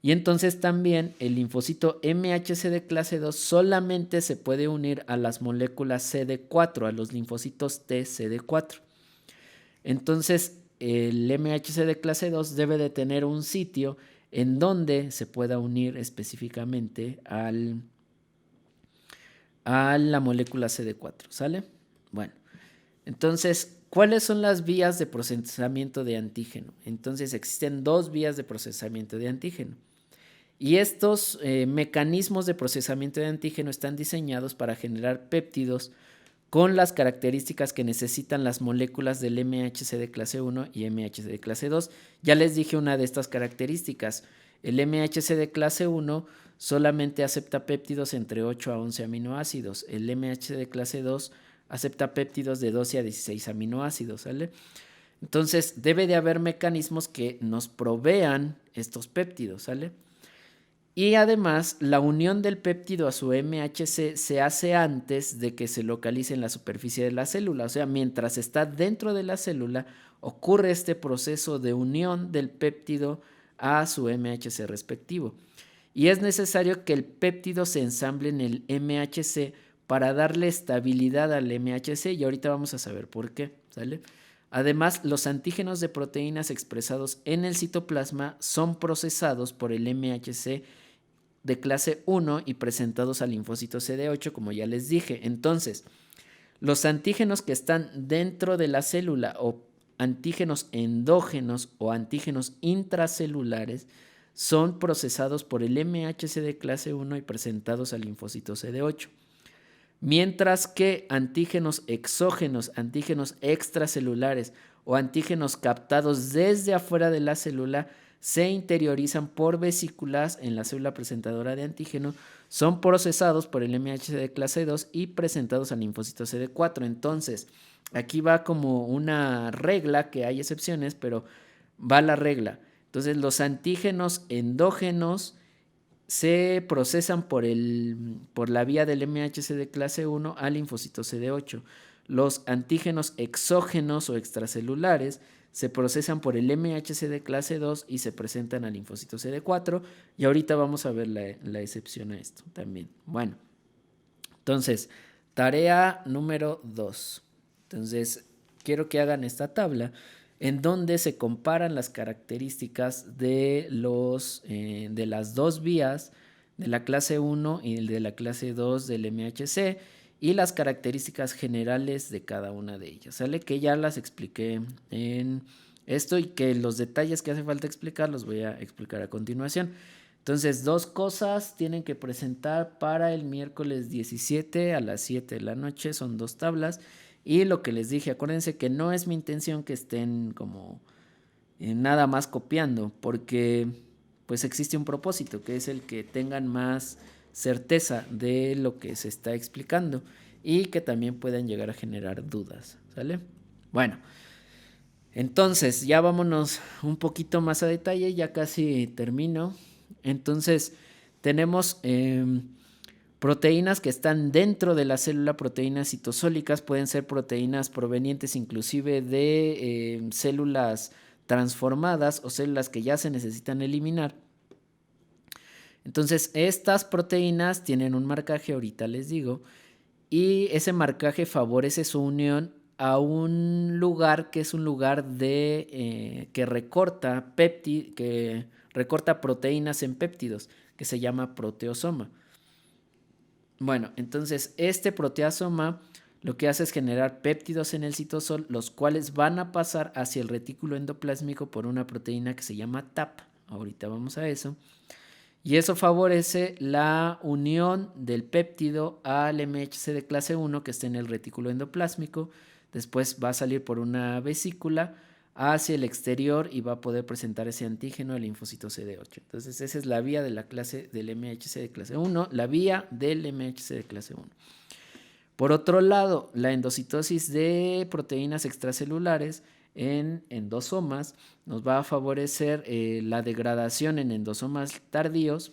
[SPEAKER 1] Y entonces también el linfocito MHC de clase 2 solamente se puede unir a las moléculas CD4, a los linfocitos T CD4. Entonces el MHC de clase 2 debe de tener un sitio en donde se pueda unir específicamente a la molécula CD4, ¿sale? Bueno, entonces, ¿cuáles son las vías de procesamiento de antígeno? Entonces existen dos vías de procesamiento de antígeno. Y estos mecanismos de procesamiento de antígeno están diseñados para generar péptidos con las características que necesitan las moléculas del MHC de clase 1 y MHC de clase 2. Ya les dije una de estas características. El MHC de clase 1 solamente acepta péptidos entre 8 a 11 aminoácidos. El MHC de clase 2 acepta péptidos de 12 a 16 aminoácidos, ¿sale? Entonces, debe de haber mecanismos que nos provean estos péptidos, ¿sale? Y además, la unión del péptido a su MHC se hace antes de que se localice en la superficie de la célula. O sea, mientras está dentro de la célula, ocurre este proceso de unión del péptido a su MHC respectivo. Y es necesario que el péptido se ensamble en el MHC para darle estabilidad al MHC y ahorita vamos a saber por qué, ¿sale? Además, los antígenos de proteínas expresados en el citoplasma son procesados por el MHC de clase 1 y presentados al linfocito CD8, como ya les dije. Entonces, los antígenos que están dentro de la célula o antígenos endógenos o antígenos intracelulares son procesados por el MHC de clase 1 y presentados al linfocito CD8. Mientras que antígenos exógenos, antígenos extracelulares o antígenos captados desde afuera de la célula se interiorizan por vesículas en la célula presentadora de antígeno, son procesados por el MHC de clase 2 y presentados al linfocito CD4. Entonces, aquí va como una regla, que hay excepciones, pero va la regla. Entonces, los antígenos endógenos se procesan por la vía del MHC de clase 1 al linfocito CD8. Los antígenos exógenos o extracelulares se procesan por el MHC de clase 2 y se presentan al linfocito CD4. Y ahorita vamos a ver la excepción a esto también. Bueno, entonces, tarea número 2. Entonces, quiero que hagan esta tabla en donde se comparan las características de las dos vías de la clase 1 y de la clase 2 del MHC y las características generales de cada una de ellas, ¿sale? Que ya las expliqué en Esto y que los detalles que hace falta explicar los voy a explicar a continuación. Entonces, 2 cosas tienen que presentar para el miércoles 17 a las 7 de la noche, son 2 tablas. Y lo que les dije, acuérdense que no es mi intención que estén como nada más copiando, porque pues existe un propósito, que es el que tengan más certeza de lo que se está explicando y que también puedan llegar a generar dudas, ¿sale? Bueno, entonces ya vámonos un poquito más a detalle, ya casi termino. Entonces tenemos proteínas que están dentro de la célula, proteínas citosólicas, pueden ser proteínas provenientes inclusive de células transformadas o células que ya se necesitan eliminar. Entonces estas proteínas tienen un marcaje, ahorita les digo, y ese marcaje favorece su unión a un lugar que es un lugar que recorta proteínas en péptidos, que se llama proteosoma. Bueno, entonces este proteasoma lo que hace es generar péptidos en el citosol, los cuales van a pasar hacia el retículo endoplásmico por una proteína que se llama TAP. Ahorita vamos a eso. Y eso favorece la unión del péptido al MHC de clase 1 que está en el retículo endoplásmico. Después va a salir por una vesícula hacia el exterior y va a poder presentar ese antígeno al linfocito CD8. Entonces esa es la vía de la clase del MHC de clase 1, la vía del MHC de clase 1. Por otro lado, la endocitosis de proteínas extracelulares en endosomas nos va a favorecer la degradación en endosomas tardíos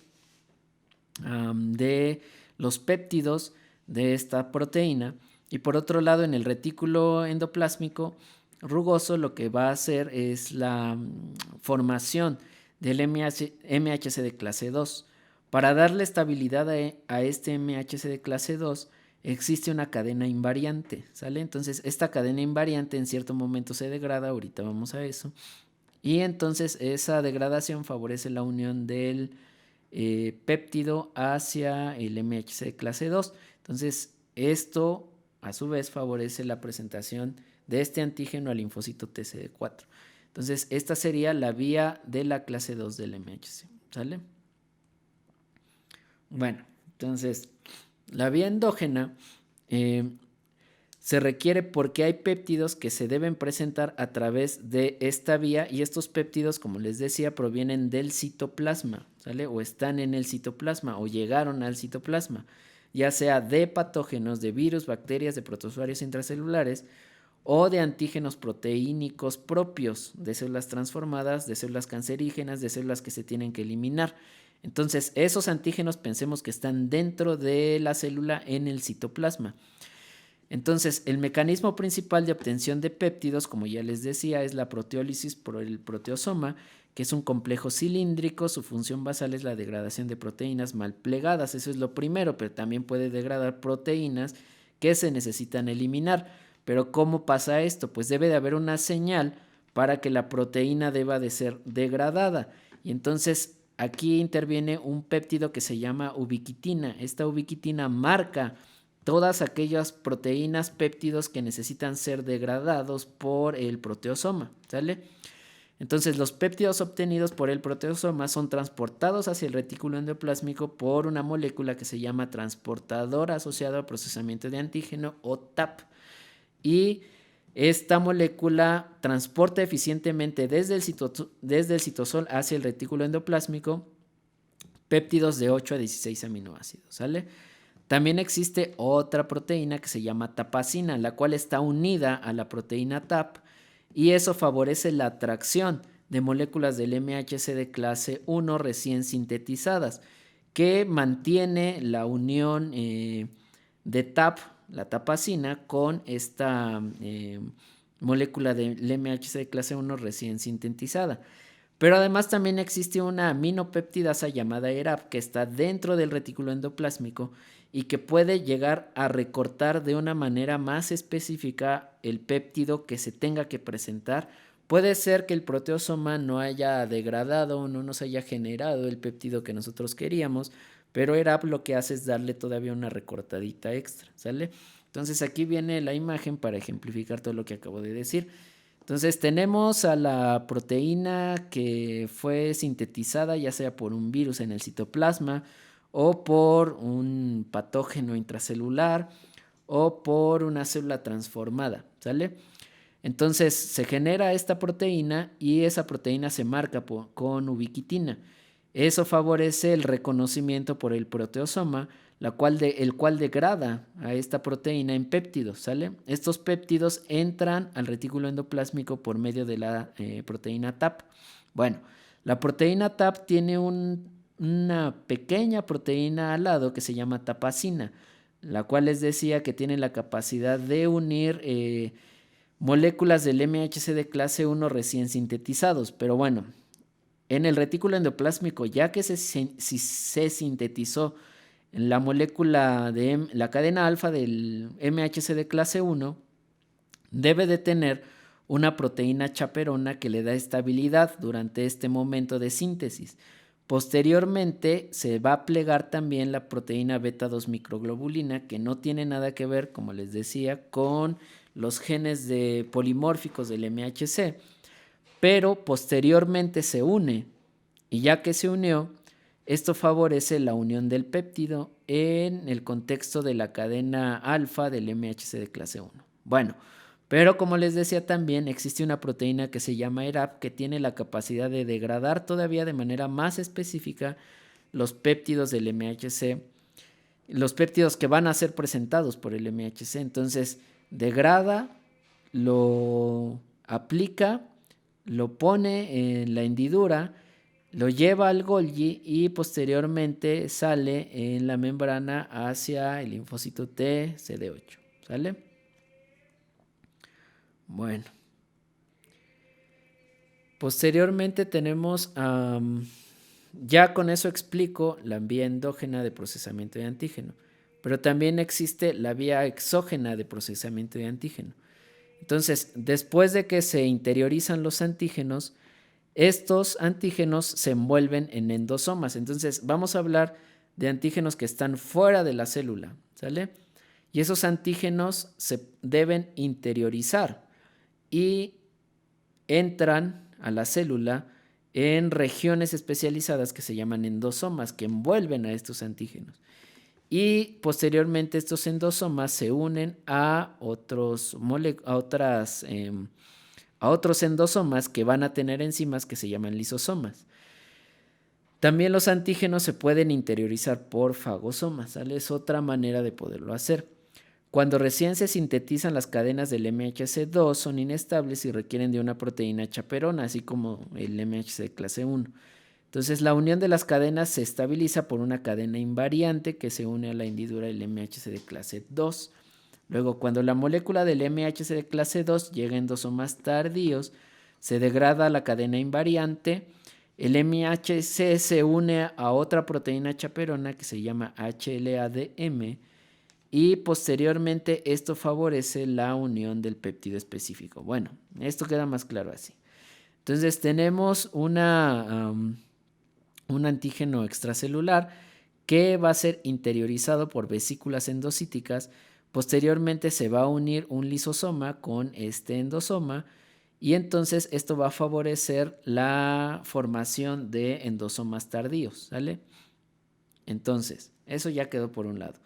[SPEAKER 1] de los péptidos de esta proteína. Y por otro lado, en el retículo endoplásmico rugoso, lo que va a hacer es la formación del MHC de clase 2. Para darle estabilidad a este MHC de clase 2, existe una cadena invariante, ¿sale? Entonces, esta cadena invariante en cierto momento se degrada, ahorita vamos a eso, y entonces esa degradación favorece la unión del péptido hacia el MHC de clase 2. Entonces, esto a su vez favorece la presentación de este antígeno al linfocito TCD4. Entonces, esta sería la vía de la clase 2 del MHC, ¿sale? Bueno, entonces, la vía endógena se requiere porque hay péptidos que se deben presentar a través de esta vía y estos péptidos, como les decía, provienen del citoplasma, ¿sale? O están en el citoplasma o llegaron al citoplasma, ya sea de patógenos, de virus, bacterias, de protozoarios intracelulares o de antígenos proteínicos propios de células transformadas, de células cancerígenas, de células que se tienen que eliminar. Entonces, esos antígenos pensemos que están dentro de la célula en el citoplasma. Entonces, el mecanismo principal de obtención de péptidos, como ya les decía, es la proteólisis por el proteosoma, que es un complejo cilíndrico. Su función basal es la degradación de proteínas mal plegadas. Eso es lo primero, pero también puede degradar proteínas que se necesitan eliminar. Pero ¿cómo pasa esto? Pues debe de haber una señal para que la proteína deba de ser degradada. Y entonces aquí interviene un péptido que se llama ubiquitina. Esta ubiquitina marca todas aquellas proteínas, péptidos que necesitan ser degradados por el proteosoma, ¿sale? Entonces, los péptidos obtenidos por el proteosoma son transportados hacia el retículo endoplásmico por una molécula que se llama transportador asociado al procesamiento de antígeno o TAP. Y esta molécula transporta eficientemente desde el citosol hacia el retículo endoplásmico péptidos de 8 a 16 aminoácidos, ¿sale? También existe otra proteína que se llama tapacina, la cual está unida a la proteína TAP y eso favorece la atracción de moléculas del MHC de clase 1 recién sintetizadas, que mantiene la unión de TAP, la tapacina, con esta molécula del MHC de clase 1 recién sintetizada. Pero además también existe una aminopeptidasa llamada ERAP que está dentro del retículo endoplásmico y que puede llegar a recortar de una manera más específica el péptido que se tenga que presentar. Puede ser que el proteosoma no haya degradado o no nos haya generado el péptido que nosotros queríamos, pero ERAP lo que hace es darle todavía una recortadita extra, ¿sale? Entonces aquí viene la imagen para ejemplificar todo lo que acabo de decir. Entonces tenemos a la proteína que fue sintetizada ya sea por un virus en el citoplasma o por un patógeno intracelular o por una célula transformada, ¿sale? Entonces se genera esta proteína y esa proteína se marca con ubiquitina. Eso favorece el reconocimiento por el proteosoma, el cual degrada a esta proteína en péptidos, ¿sale? Estos péptidos entran al retículo endoplásmico por medio de la proteína TAP. Bueno, la proteína TAP tiene una pequeña proteína al lado que se llama tapacina, la cual les decía que tiene la capacidad de unir moléculas del MHC de clase 1 recién sintetizados, pero bueno, en el retículo endoplásmico, ya que se sintetizó la molécula de la cadena alfa del MHC de clase 1, debe de tener una proteína chaperona que le da estabilidad durante este momento de síntesis. Posteriormente se va a plegar también la proteína beta 2 microglobulina, que no tiene nada que ver, como les decía, con los genes polimórficos del MHC, pero posteriormente se une, y ya que se unió, esto favorece la unión del péptido en el contexto de la cadena alfa del MHC de clase 1. Bueno, pero como les decía también, existe una proteína que se llama ERAP que tiene la capacidad de degradar todavía de manera más específica los péptidos del MHC, los péptidos que van a ser presentados por el MHC. Entonces, degrada, lo aplica, lo pone en la hendidura, lo lleva al Golgi y posteriormente sale en la membrana hacia el linfocito T, CD8, ¿sale? Bueno. Posteriormente tenemos, ya con eso explico la vía endógena de procesamiento de antígeno, pero también existe la vía exógena de procesamiento de antígeno. Entonces, después de que se interiorizan los antígenos, estos antígenos se envuelven en endosomas. Entonces, vamos a hablar de antígenos que están fuera de la célula, ¿sale? Y esos antígenos se deben interiorizar y entran a la célula en regiones especializadas que se llaman endosomas, que envuelven a estos antígenos. Y posteriormente estos endosomas se unen a otros endosomas que van a tener enzimas que se llaman lisosomas. También los antígenos se pueden interiorizar por fagosomas, ¿sale? Es otra manera de poderlo hacer. Cuando recién se sintetizan las cadenas del MHC2 son inestables y requieren de una proteína chaperona, así como el MHC de clase 1. Entonces la unión de las cadenas se estabiliza por una cadena invariante que se une a la hendidura del MHC de clase 2. Luego, cuando la molécula del MHC de clase 2 llega a endosomas tardíos, se degrada la cadena invariante. El MHC se une a otra proteína chaperona que se llama HLA-DM y posteriormente esto favorece la unión del péptido específico. Bueno, esto queda más claro así. Entonces tenemos un antígeno extracelular que va a ser interiorizado por vesículas endocíticas. Posteriormente se va a unir un lisosoma con este endosoma y entonces esto va a favorecer la formación de endosomas tardíos, ¿sale? Entonces, eso ya quedó por un lado.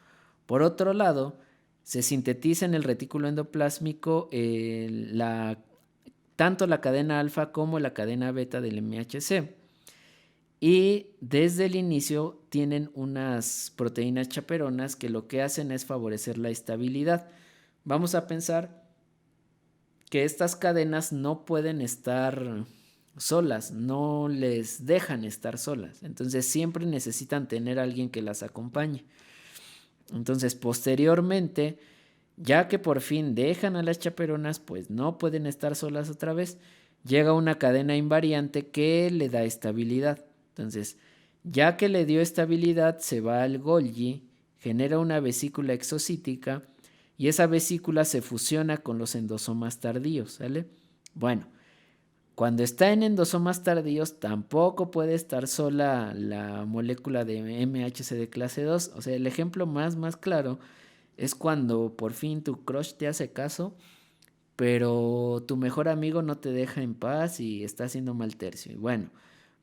[SPEAKER 1] Por otro lado, se sintetiza en el retículo endoplásmico tanto la cadena alfa como la cadena beta del MHC. Y desde el inicio tienen unas proteínas chaperonas que lo que hacen es favorecer la estabilidad. Vamos a pensar que estas cadenas no pueden estar solas, no les dejan estar solas. Entonces siempre necesitan tener a alguien que las acompañe. Entonces posteriormente, ya que por fin dejan a las chaperonas, pues no pueden estar solas otra vez, llega una cadena invariante que le da estabilidad. Entonces, ya que le dio estabilidad, se va al Golgi, genera una vesícula exocítica y esa vesícula se fusiona con los endosomas tardíos, ¿sale? Bueno, cuando está en endosomas tardíos tampoco puede estar sola la molécula de MHC de clase 2. O sea, el ejemplo más claro es cuando por fin tu crush te hace caso pero tu mejor amigo no te deja en paz y está haciendo mal tercio. Y bueno,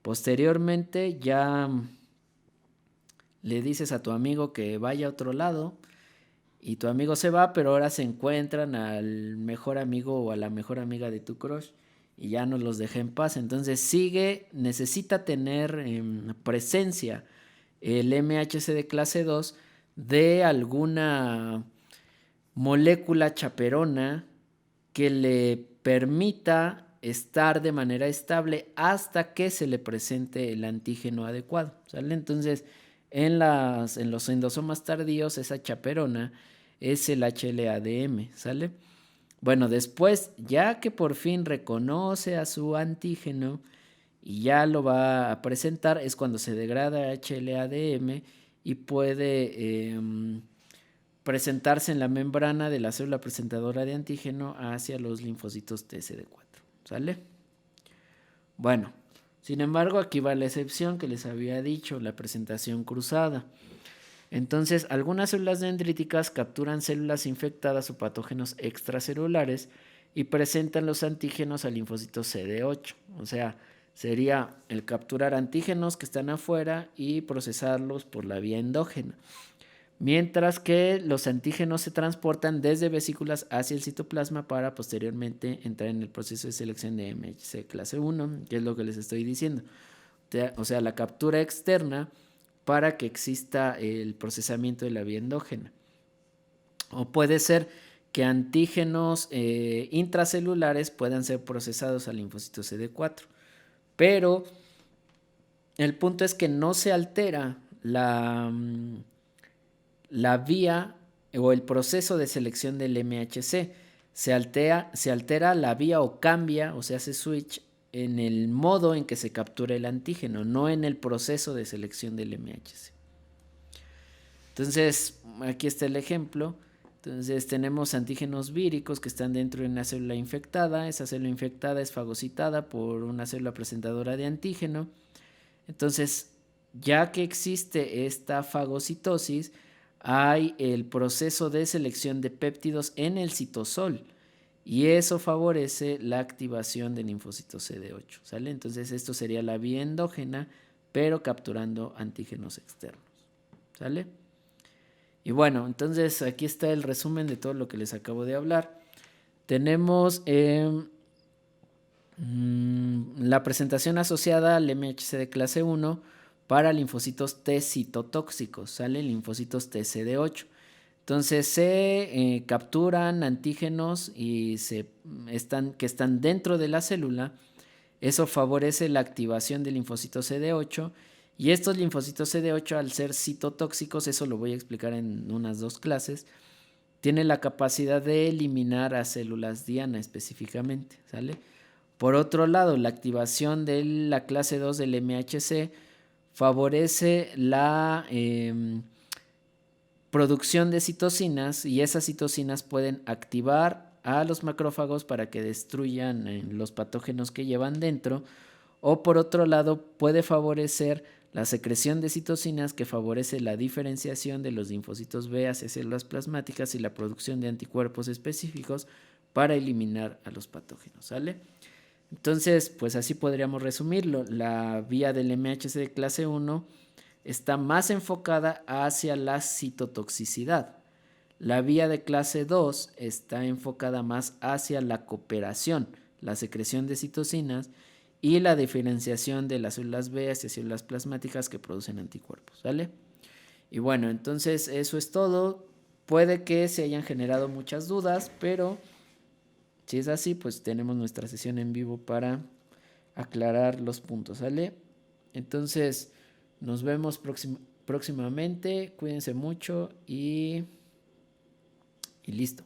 [SPEAKER 1] posteriormente ya le dices a tu amigo que vaya a otro lado y tu amigo se va, pero ahora se encuentran al mejor amigo o a la mejor amiga de tu crush y ya no los deja en paz. Entonces necesita tener presencia el MHC de clase 2 de alguna molécula chaperona que le permita estar de manera estable hasta que se le presente el antígeno adecuado, ¿sale? Entonces, en los endosomas tardíos, esa chaperona es el HLA-DM, ¿sale? Bueno, después, ya que por fin reconoce a su antígeno y ya lo va a presentar, es cuando se degrada HLA-DM y puede presentarse en la membrana de la célula presentadora de antígeno hacia los linfocitos TCD4, ¿sale? Bueno, sin embargo, aquí va la excepción que les había dicho, la presentación cruzada. Entonces, algunas células dendríticas capturan células infectadas o patógenos extracelulares y presentan los antígenos al linfocito CD8. O sea, sería el capturar antígenos que están afuera y procesarlos por la vía endógena. Mientras que los antígenos se transportan desde vesículas hacia el citoplasma para posteriormente entrar en el proceso de selección de MHC clase 1, que es lo que les estoy diciendo. O sea, la captura externa para que exista el procesamiento de la vía endógena. O puede ser que antígenos intracelulares puedan ser procesados al linfocito CD4. Pero el punto es que no se altera la vía o el proceso de selección del MHC. Se altera la vía o cambia o se hace switch en el modo en que se captura el antígeno, no en el proceso de selección del MHC. Entonces, aquí está el ejemplo. Entonces, tenemos antígenos víricos que están dentro de una célula infectada. Esa célula infectada es fagocitada por una célula presentadora de antígeno. Entonces, ya que existe esta fagocitosis, hay el proceso de selección de péptidos en el citosol y eso favorece la activación del linfocito CD8, ¿sale? Entonces esto sería la vía endógena, pero capturando antígenos externos, ¿sale? Y bueno, entonces aquí está el resumen de todo lo que les acabo de hablar. Tenemos la presentación asociada al MHC de clase 1 para linfocitos T citotóxicos, ¿sale? Linfocitos TCD8. Entonces se capturan antígenos y que están dentro de la célula. Eso favorece la activación del linfocito CD8 y estos linfocitos CD8 al ser citotóxicos, eso lo voy a explicar en unas 2 clases, tienen la capacidad de eliminar a células diana específicamente, ¿sale? Por otro lado, la activación de la clase 2 del MHC favorece la producción de citocinas y esas citocinas pueden activar a los macrófagos para que destruyan los patógenos que llevan dentro, o por otro lado puede favorecer la secreción de citocinas que favorece la diferenciación de los linfocitos B hacia células plasmáticas y la producción de anticuerpos específicos para eliminar a los patógenos, ¿sale? Entonces, pues así podríamos resumirlo. La vía del MHC de clase 1 está más enfocada hacia la citotoxicidad. La vía de clase 2 está enfocada más hacia la cooperación, la secreción de citocinas y la diferenciación de las células B hacia células plasmáticas que producen anticuerpos, ¿vale? Y bueno, entonces eso es todo. Puede que se hayan generado muchas dudas, pero si es así, pues tenemos nuestra sesión en vivo para aclarar los puntos, ¿sale? Entonces, nos vemos próximamente. Cuídense mucho y listo.